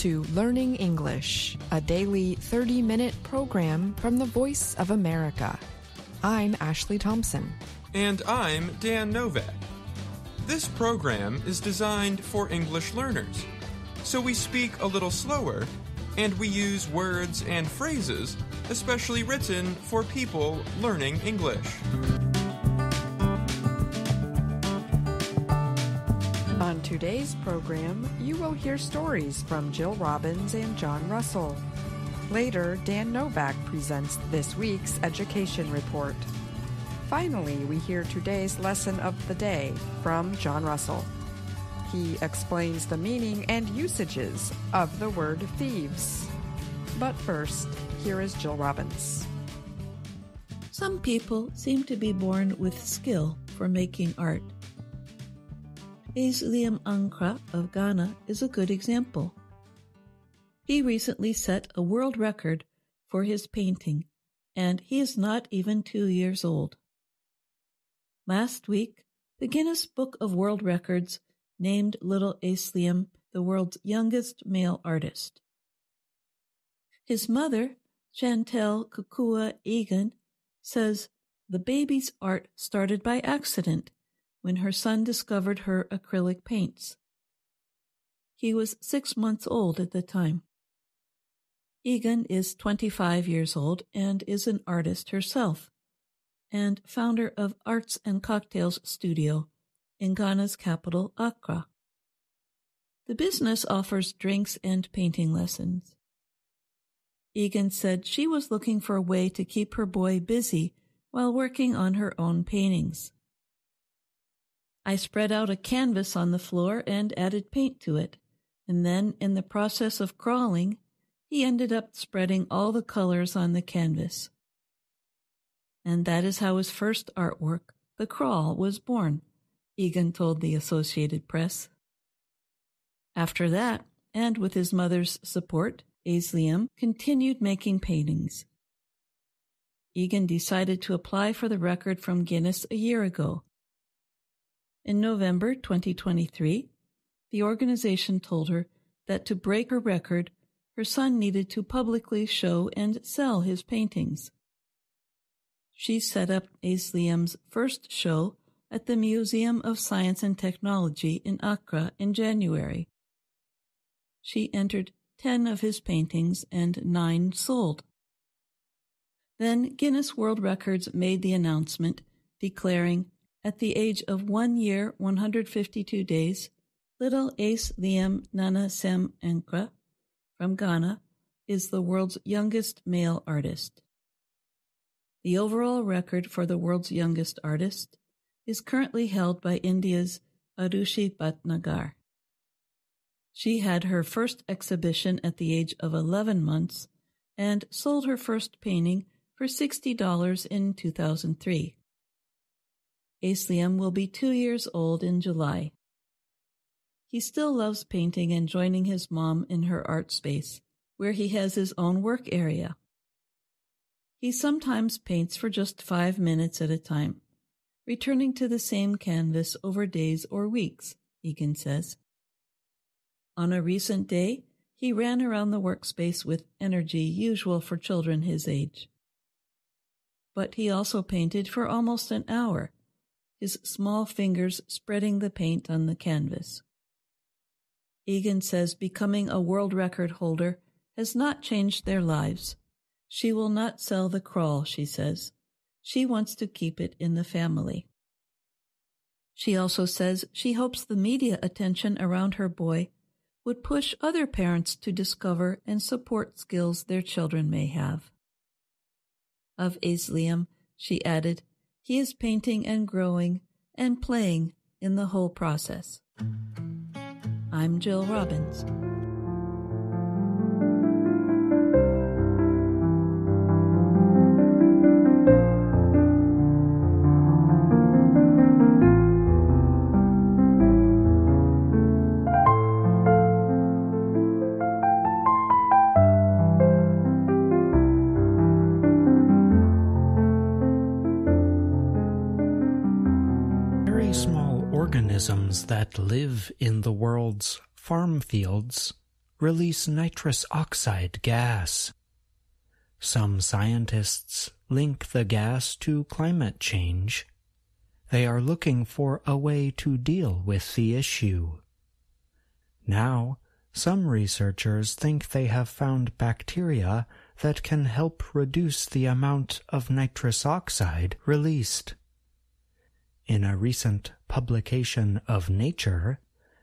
to Learning English, a daily 30-minute program from the Voice of America. I'm Ashley Thompson. And I'm Dan Novak. This program is designed for English learners, so we speak a little slower, and we use words and phrases especially written for people learning English. On today's program, you will hear stories from Jill Robbins and John Russell. Later, Dan Novak presents this week's education report. Finally, we hear today's lesson of the day from John Russell. He explains the meaning and usages of the word thieves. But first, here is Jill Robbins. Some people seem to be born with skill for making art. Liam Ankra of Ghana is a good example. He recently set a world record for his painting, and he is not even 2 years old. Last week, the Guinness Book of World Records named little Liam the world's youngest male artist. His mother, Chantel Kukua Egan, says the baby's art started by accident when her son discovered her acrylic paints. He was 6 months old at the time. Egan is 25 years old and is an artist herself, and founder of Arts and Cocktails Studio in Ghana's capital, Accra. The business offers drinks and painting lessons. Egan said she was looking for a way to keep her boy busy while working on her own paintings. I spread out a canvas on the floor and added paint to it, and then, in the process of crawling, he ended up spreading all the colors on the canvas. And that is how his first artwork, The Crawl, was born, Egan told the Associated Press. After that, and with his mother's support, Liam continued making paintings. Egan decided to apply for the record from Guinness a year ago. In November 2023, the organization told her that to break her record, her son needed to publicly show and sell his paintings. She set up Liam's first show at the Museum of Science and Technology in Accra in January. She entered 10 of his paintings and 9 sold. Then Guinness World Records made the announcement declaring, at the age of 1 year, 152 days, little Liam Nana Sem Ankra from Ghana is the world's youngest male artist. The overall record for the world's youngest artist is currently held by India's Arushi Bhatnagar. She had her first exhibition at the age of 11 months and sold her first painting for $60 in 2003. Liam will be 2 years old in July. He still loves painting and joining his mom in her art space, where he has his own work area. He sometimes paints for just 5 minutes at a time, returning to the same canvas over days or weeks, Egan says. On a recent day, he ran around the workspace with energy usual for children his age. But he also painted for almost an hour, his small fingers spreading the paint on the canvas. Egan says becoming a world record holder has not changed their lives. She will not sell The Crawl, she says. She wants to keep it in the family. She also says she hopes the media attention around her boy would push other parents to discover and support skills their children may have. Of Liam, she added, he is painting and growing and playing in the whole process. I'm Jill Robbins. Small organisms that live in the world's farm fields release nitrous oxide gas. Some scientists link the gas to climate change. They are looking for a way to deal with the issue. Now, some researchers think they have found bacteria that can help reduce the amount of nitrous oxide released. In a recent publication of Nature,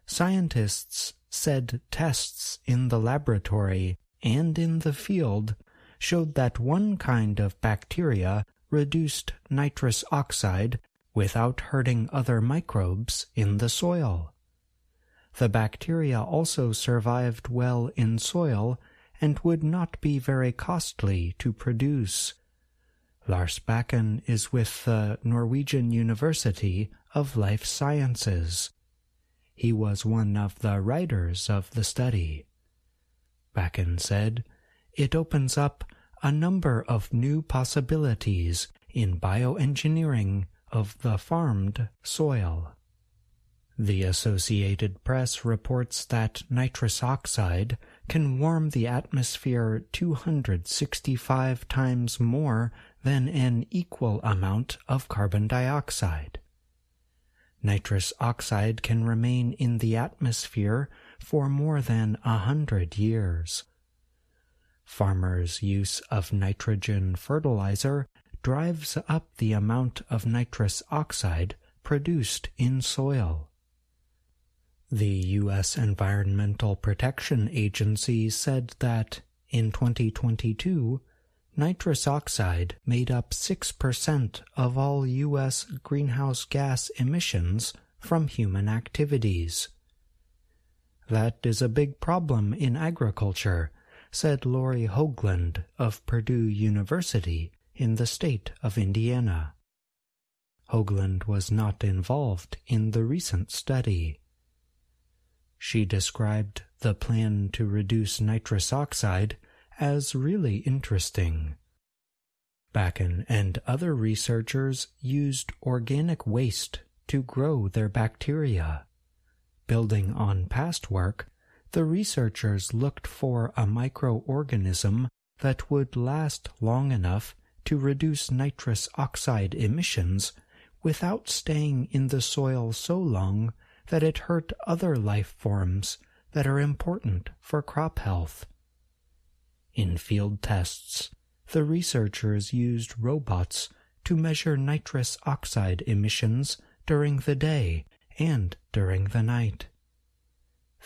scientists said tests in the laboratory and in the field showed that one kind of bacteria reduced nitrous oxide without hurting other microbes in the soil. The bacteria also survived well in soil and would not be very costly to produce. Lars Bakken is with the Norwegian University of Life Sciences. He was one of the writers of the study. Bakken said, "It opens up a number of new possibilities in bioengineering of the farmed soil." The Associated Press reports that nitrous oxide can warm the atmosphere 265 times more than an equal amount of carbon dioxide. Nitrous oxide can remain in the atmosphere for more than 100 years. Farmers' use of nitrogen fertilizer drives up the amount of nitrous oxide produced in soil. The U.S. Environmental Protection Agency said that, in 2022, nitrous oxide made up 6% of all U.S. greenhouse gas emissions from human activities. "That is a big problem in agriculture," said Lori Hoagland of Purdue University in the state of Indiana. Hoagland was not involved in the recent study. She described the plan to reduce nitrous oxide as really interesting. Bakken and other researchers used organic waste to grow their bacteria. Building on past work, the researchers looked for a microorganism that would last long enough to reduce nitrous oxide emissions without staying in the soil so long that it hurt other life forms that are important for crop health. In field tests, the researchers used robots to measure nitrous oxide emissions during the day and during the night.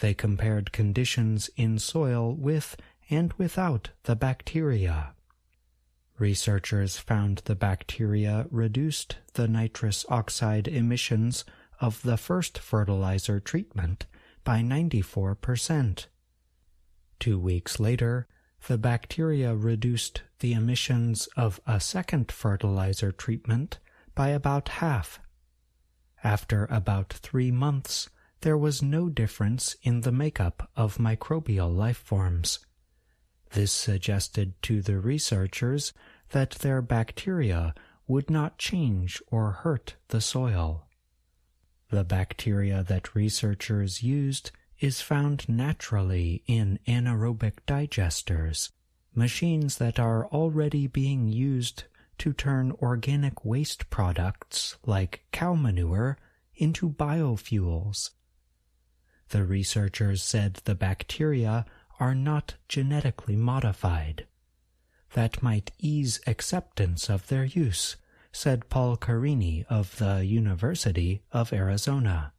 They compared conditions in soil with and without the bacteria. Researchers found the bacteria reduced the nitrous oxide emissions of the first fertilizer treatment by 94%. 2 weeks later, the bacteria reduced the emissions of a second fertilizer treatment by about half. After about 3 months, there was no difference in the makeup of microbial life forms. This suggested to the researchers that their bacteria would not change or hurt the soil. The bacteria that researchers used is found naturally in anaerobic digesters, machines that are already being used to turn organic waste products like cow manure into biofuels. The researchers said the bacteria are not genetically modified. That might ease acceptance of their use, said Paul Carini of the University of Arizona.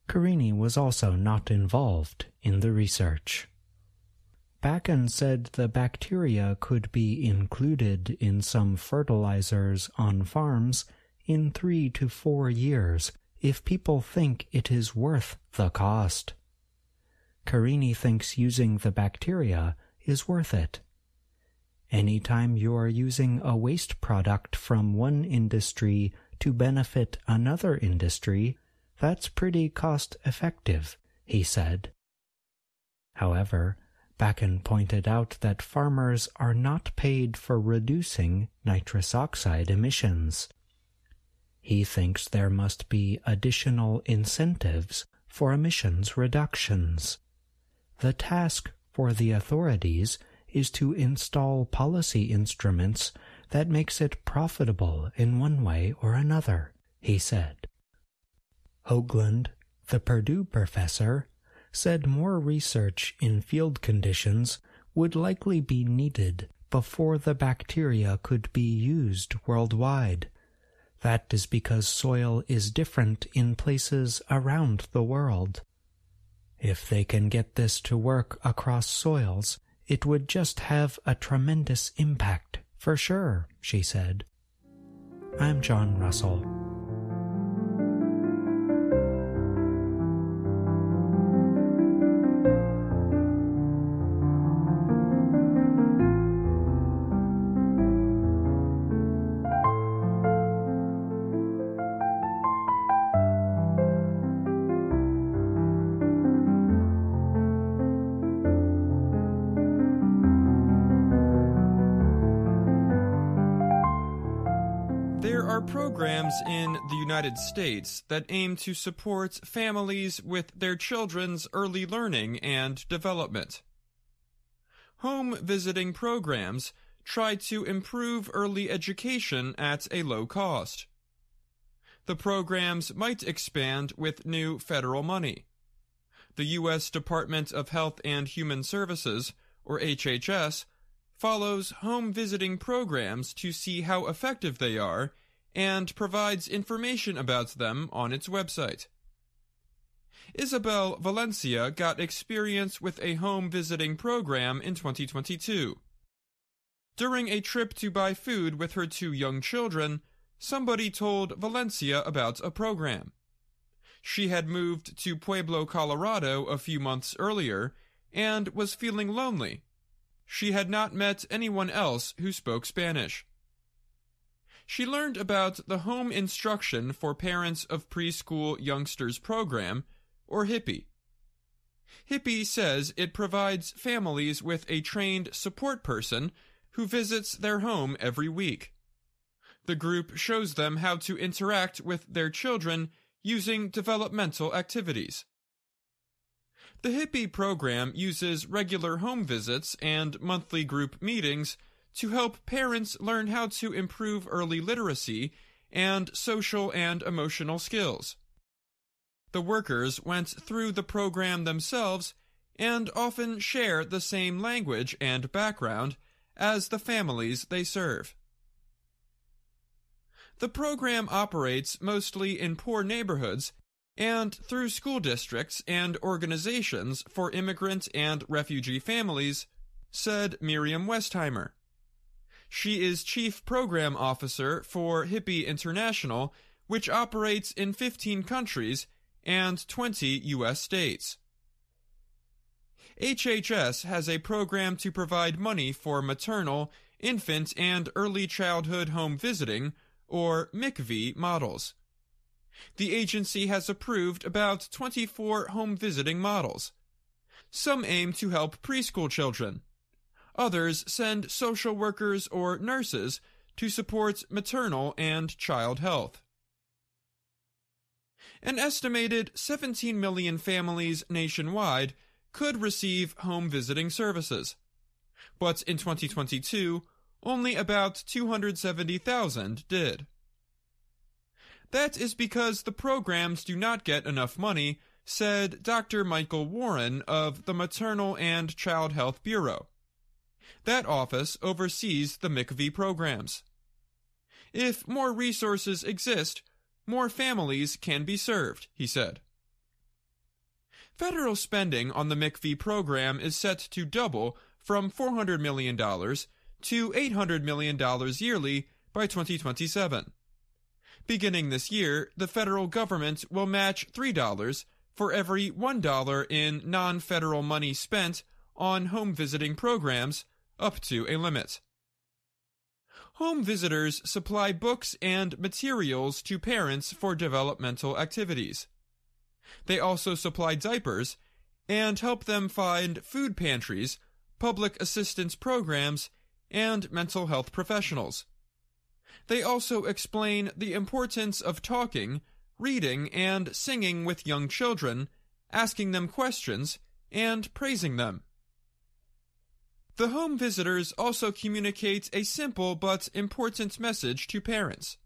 Carini was also not involved in the research. Bakken said the bacteria could be included in some fertilizers on farms in 3 to 4 years if people think it is worth the cost. Carini thinks using the bacteria is worth it. Anytime you are using a waste product from one industry to benefit another industry, that's pretty cost-effective, he said. However, Bakken pointed out that farmers are not paid for reducing nitrous oxide emissions. He thinks there must be additional incentives for emissions reductions. The task for the authorities is to install policy instruments that makes it profitable in one way or another, he said. Hoagland, the Purdue professor, said more research in field conditions would likely be needed before the bacteria could be used worldwide. That is because soil is different in places around the world. If they can get this to work across soils, it would just have a tremendous impact, for sure, she said. I'm John Russell. There are programs in the United States that aim to support families with their children's early learning and development. Home visiting programs try to improve early education at a low cost. The programs might expand with new federal money. The U.S. Department of Health and Human Services, or HHS, follows home visiting programs to see how effective they are and provides information about them on its website. Isabel Valencia got experience with a home visiting program in 2022. During a trip to buy food with her 2 young children, somebody told Valencia about a program. She had moved to Pueblo, Colorado a few months earlier and was feeling lonely. She had not met anyone else who spoke Spanish. She learned about the Home Instruction for Parents of Preschool Youngsters program, or HIPPY. HIPPY says it provides families with a trained support person who visits their home every week. The group shows them how to interact with their children using developmental activities. The HIPPY program uses regular home visits and monthly group meetings to help parents learn how to improve early literacy and social and emotional skills. The workers went through the program themselves and often share the same language and background as the families they serve. The program operates mostly in poor neighborhoods and through school districts and organizations for immigrant and refugee families, said Miriam Westheimer. She is Chief Program Officer for HIPPY International, which operates in 15 countries and 20 U.S. states. HHS has a program to provide money for maternal, infant, and early childhood home visiting, or MICV, models. The agency has approved about 24 home visiting models. Some aim to help preschool children. Others send social workers or nurses to support maternal and child health. An estimated 17 million families nationwide could receive home visiting services. But in 2022, only about 270,000 did. That is because the programs do not get enough money, said Dr. Michael Warren of the Maternal and Child Health Bureau. That office oversees the MICV programs. If more resources exist, more families can be served, he said. Federal spending on the MICV program is set to double from $400 million to $800 million yearly by 2027. Beginning this year, the federal government will match $3 for every $1 in non-federal money spent on home visiting programs, up to a limit. Home visitors supply books and materials to parents for developmental activities. They also supply diapers and help them find food pantries, public assistance programs, and mental health professionals. They also explain the importance of talking, reading, and singing with young children, asking them questions, and praising them. The home visitors also communicate a simple but important message to parents.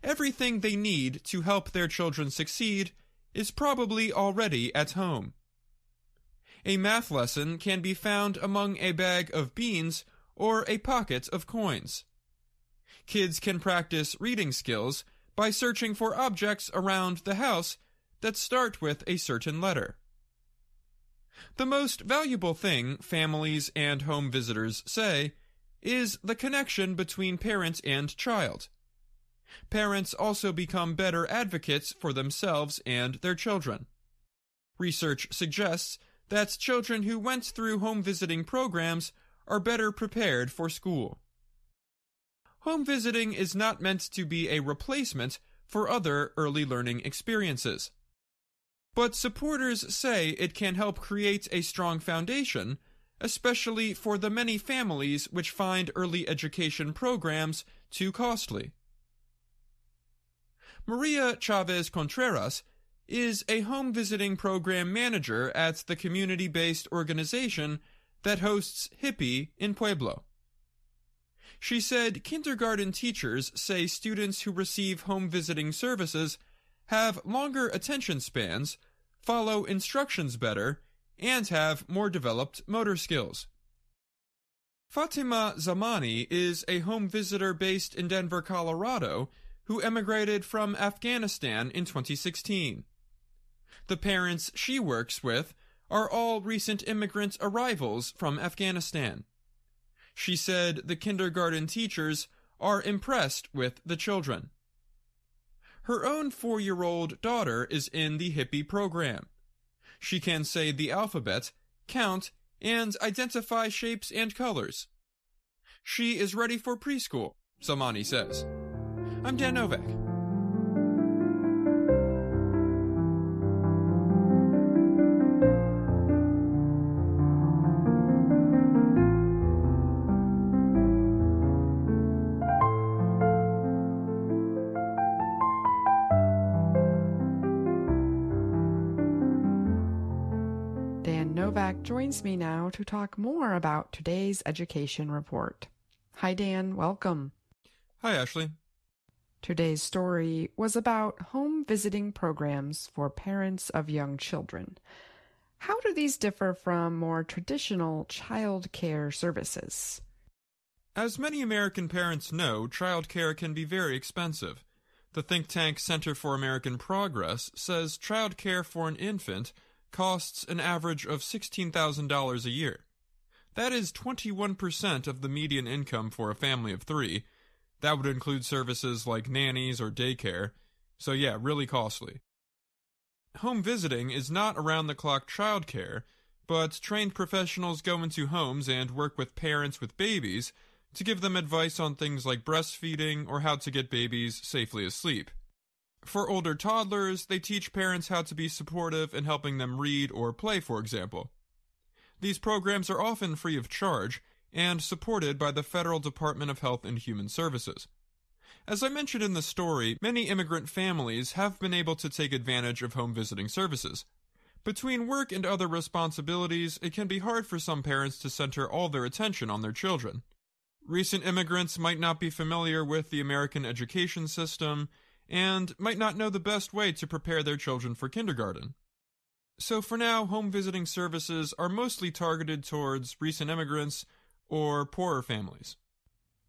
Everything they need to help their children succeed is probably already at home. A math lesson can be found among a bag of beans or a pocket of coins. Kids can practice reading skills by searching for objects around the house that start with a certain letter. The most valuable thing families and home visitors say is the connection between parent and child. Parents also become better advocates for themselves and their children. Research suggests that children who went through home visiting programs are better prepared for school. Home visiting is not meant to be a replacement for other early learning experiences. But supporters say it can help create a strong foundation, especially for the many families which find early education programs too costly. Maria Chavez Contreras is a home visiting program manager at the community-based organization that hosts Hippie in Pueblo. She said kindergarten teachers say students who receive home visiting services have longer attention spans, follow instructions better, and have more developed motor skills. Fatima Zamani is a home visitor based in Denver, Colorado, who emigrated from Afghanistan in 2016. The parents she works with are all recent immigrant arrivals from Afghanistan. She said the kindergarten teachers are impressed with the children. Her own 4-year-old daughter is in the Hippie program. She can say the alphabet, count, and identify shapes and colors. She is ready for preschool, Samani says. I'm Dan Novak. Dan Novak joins me now to talk more about today's education report. Hi, Dan. Welcome. Hi, Ashley. Today's story was about home visiting programs for parents of young children. How do these differ from more traditional child care services? As many American parents know, child care can be very expensive. The think tank Center for American Progress says child care for an infant costs an average of $16,000 a year. That is 21% of the median income for a family of 3. That would include services like nannies or daycare. So yeah, really costly. Home visiting is not around-the-clock child care, but trained professionals go into homes and work with parents with babies to give them advice on things like breastfeeding or how to get babies safely asleep. For older toddlers, they teach parents how to be supportive in helping them read or play, for example. These programs are often free of charge and supported by the Federal Department of Health and Human Services. As I mentioned in the story, many immigrant families have been able to take advantage of home visiting services. Between work and other responsibilities, it can be hard for some parents to center all their attention on their children. Recent immigrants might not be familiar with the American education system and might not know the best way to prepare their children for kindergarten. So for now, home visiting services are mostly targeted towards recent immigrants or poorer families.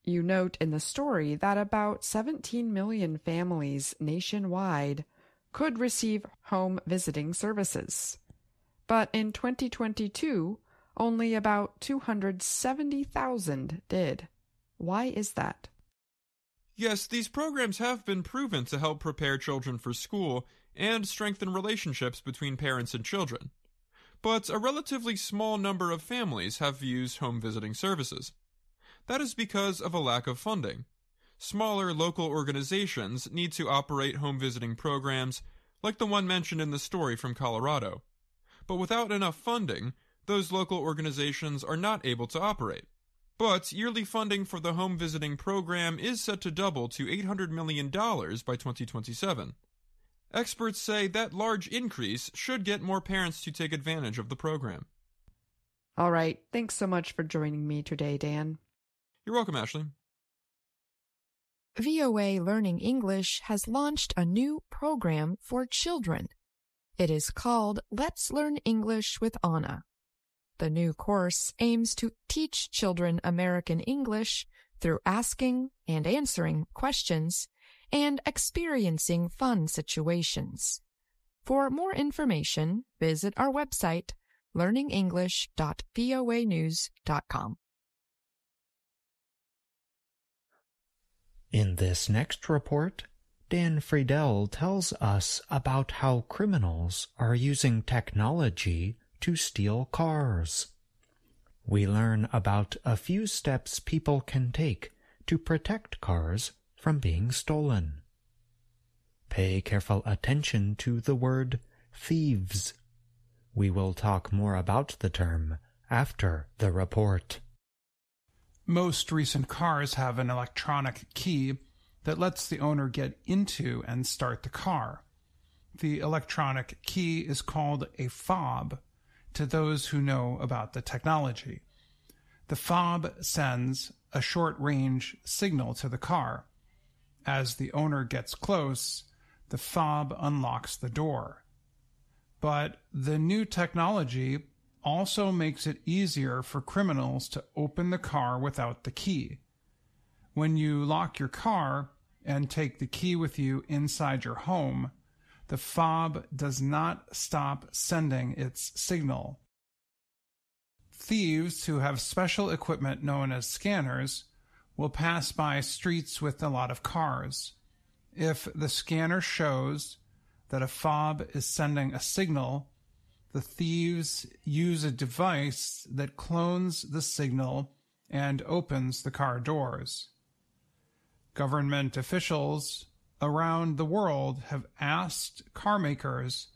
You note in the story that about 17 million families nationwide could receive home visiting services. But in 2022, only about 270,000 did. Why is that? Yes, these programs have been proven to help prepare children for school and strengthen relationships between parents and children. But a relatively small number of families have used home visiting services. That is because of a lack of funding. Smaller local organizations need to operate home visiting programs like the one mentioned in the story from Colorado. But without enough funding, those local organizations are not able to operate. But yearly funding for the home visiting program is set to double to $800 million by 2027. Experts say that large increase should get more parents to take advantage of the program. All right, thanks so much for joining me today, Dan. You're welcome, Ashley. VOA Learning English has launched a new program for children. It is called Let's Learn English with Anna. The new course aims to teach children American English through asking and answering questions and experiencing fun situations. For more information, visit our website, learningenglish.voanews.com. In this next report, Dan Friedel tells us about how criminals are using technology to steal cars. We learn about a few steps people can take to protect cars from being stolen. Pay careful attention to the word thieves. We will talk more about the term after the report. Most recent cars have an electronic key that lets the owner get into and start the car. The electronic key is called a fob to those who know about the technology. The fob sends a short-range signal to the car. As the owner gets close, the fob unlocks the door. But the new technology also makes it easier for criminals to open the car without the key. When you lock your car and take the key with you inside your home, the fob does not stop sending its signal. Thieves who have special equipment known as scanners will pass by streets with a lot of cars. If the scanner shows that a fob is sending a signal, the thieves use a device that clones the signal and opens the car doors. Government officials around the world have asked car makers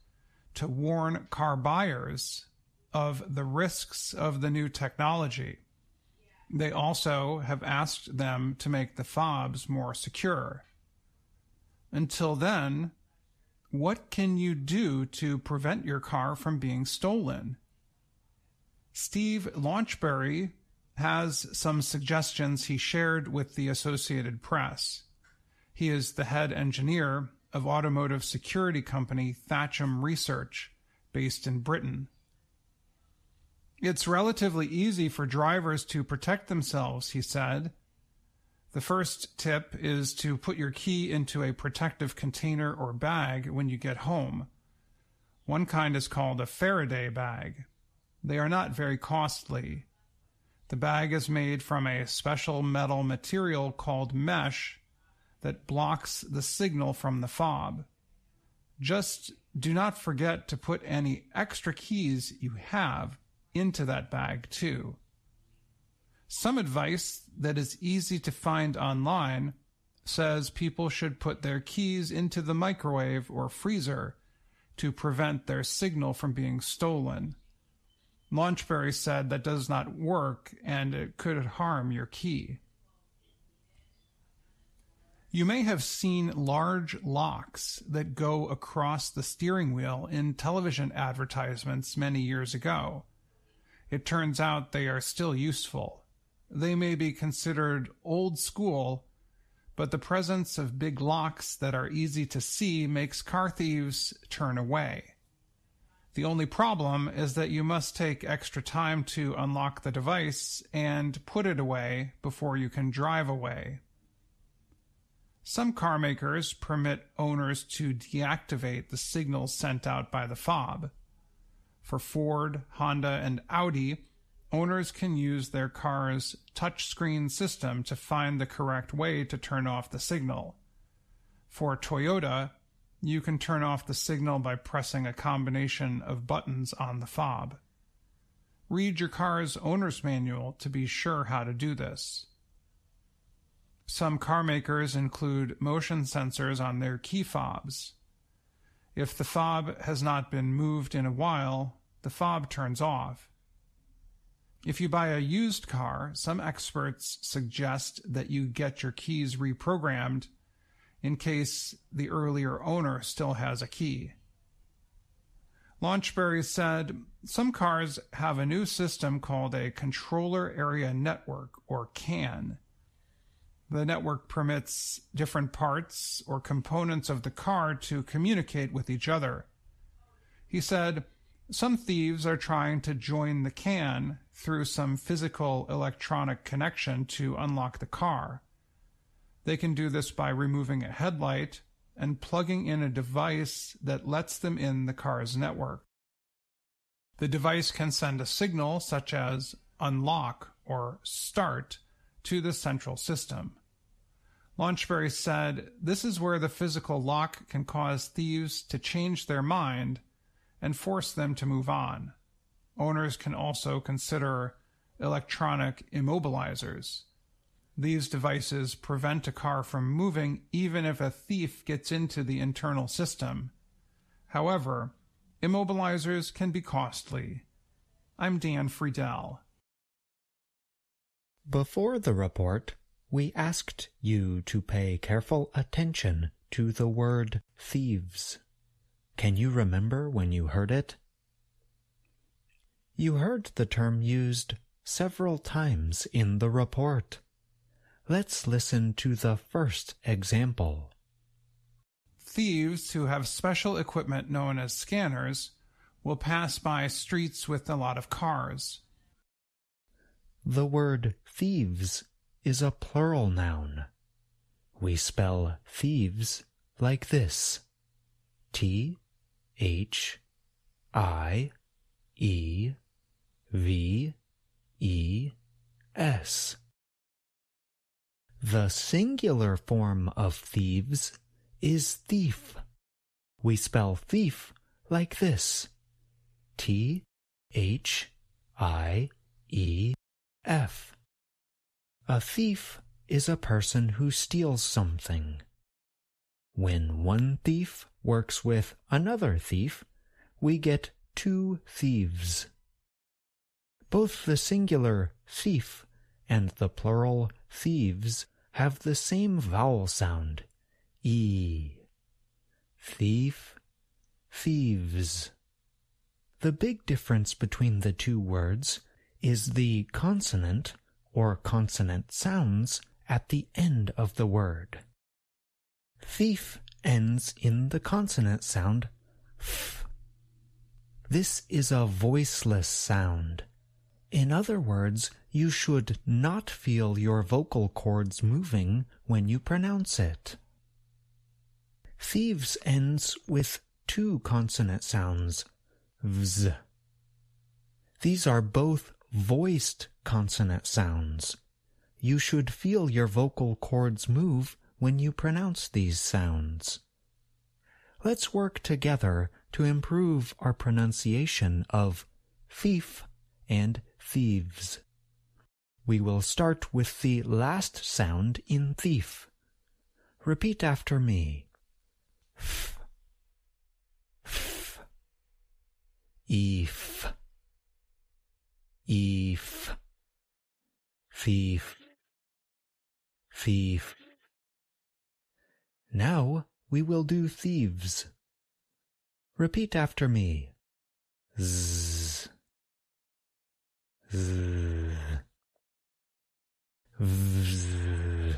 to warn car buyers of the risks of the new technology. They also have asked them to make the fobs more secure. Until then, what can you do to prevent your car from being stolen? Steve Launchbury has some suggestions he shared with the Associated Press. He is the head engineer of automotive security company Thatcham Research, based in Britain. It's relatively easy for drivers to protect themselves, he said. The first tip is to put your key into a protective container or bag when you get home. One kind is called a Faraday bag. They are not very costly. The bag is made from a special metal material called mesh that blocks the signal from the fob. Just do not forget to put any extra keys you have into that bag too. Some advice that is easy to find online says people should put their keys into the microwave or freezer to prevent their signal from being stolen. Launchbury said that does not work and it could harm your key. You may have seen large locks that go across the steering wheel in television advertisements many years ago. It turns out they are still useful. They may be considered old school, but the presence of big locks that are easy to see makes car thieves turn away. The only problem is that you must take extra time to unlock the device and put it away before you can drive away. Some car makers permit owners to deactivate the signals sent out by the fob. For Ford, Honda, and Audi, owners can use their car's touchscreen system to find the correct way to turn off the signal. For Toyota, you can turn off the signal by pressing a combination of buttons on the fob. Read your car's owner's manual to be sure how to do this. Some car makers include motion sensors on their key fobs. If the fob has not been moved in a while, the fob turns off. If you buy a used car, some experts suggest that you get your keys reprogrammed in case the earlier owner still has a key. Launchberry said, some cars have a new system called a Controller Area Network, or CAN. The network permits different parts or components of the car to communicate with each other. He said, some thieves are trying to join the CAN through some physical electronic connection to unlock the car. They can do this by removing a headlight and plugging in a device that lets them in the car's network. The device can send a signal such as unlock or start to the central system. Launchberry said, this is where the physical lock can cause thieves to change their mind and force them to move on. Owners can also consider electronic immobilizers. These devices prevent a car from moving even if a thief gets into the internal system. However, immobilizers can be costly. I'm Dan Friedel. Before the report, we asked you to pay careful attention to the word thieves. Can you remember when you heard it? You heard the term used several times in the report. Let's listen to the first example. Thieves who have special equipment known as scanners will pass by streets with a lot of cars. The word thieves is a plural noun. We spell thieves like this: T-H-I-E-V-E-S. The singular form of thieves is thief. We spell thief like this: T-H-I-E-F. A thief is a person who steals something. When one thief works with another thief, we get two thieves. Both the singular thief and the plural thieves have the same vowel sound, E. Thief, thieves. The big difference between the two words is the consonant or consonant sounds at the end of the word. Thief ends in the consonant sound f. This is a voiceless sound. In other words, you should not feel your vocal cords moving when you pronounce it. Thieves ends with two consonant sounds, vz. These are both voiced consonant sounds. You should feel your vocal cords move when you pronounce these sounds. Let's work together to improve our pronunciation of thief and thieves. We will start with the last sound in thief. Repeat after me. F, f, eef, eef, thief, thief. Now we will do thieves. Repeat after me. Z, z, vz,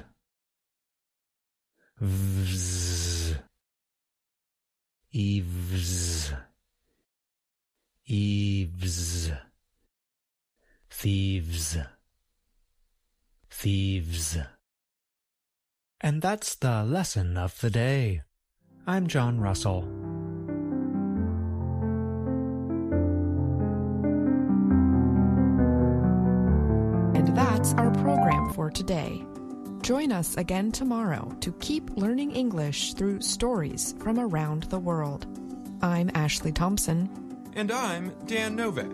vz, eaves, eaves, thieves, thieves. And that's the lesson of the day. I'm John Russell. And that's our program for today. Join us again tomorrow to keep learning English through stories from around the world. I'm Ashley Thompson. And I'm Dan Novak.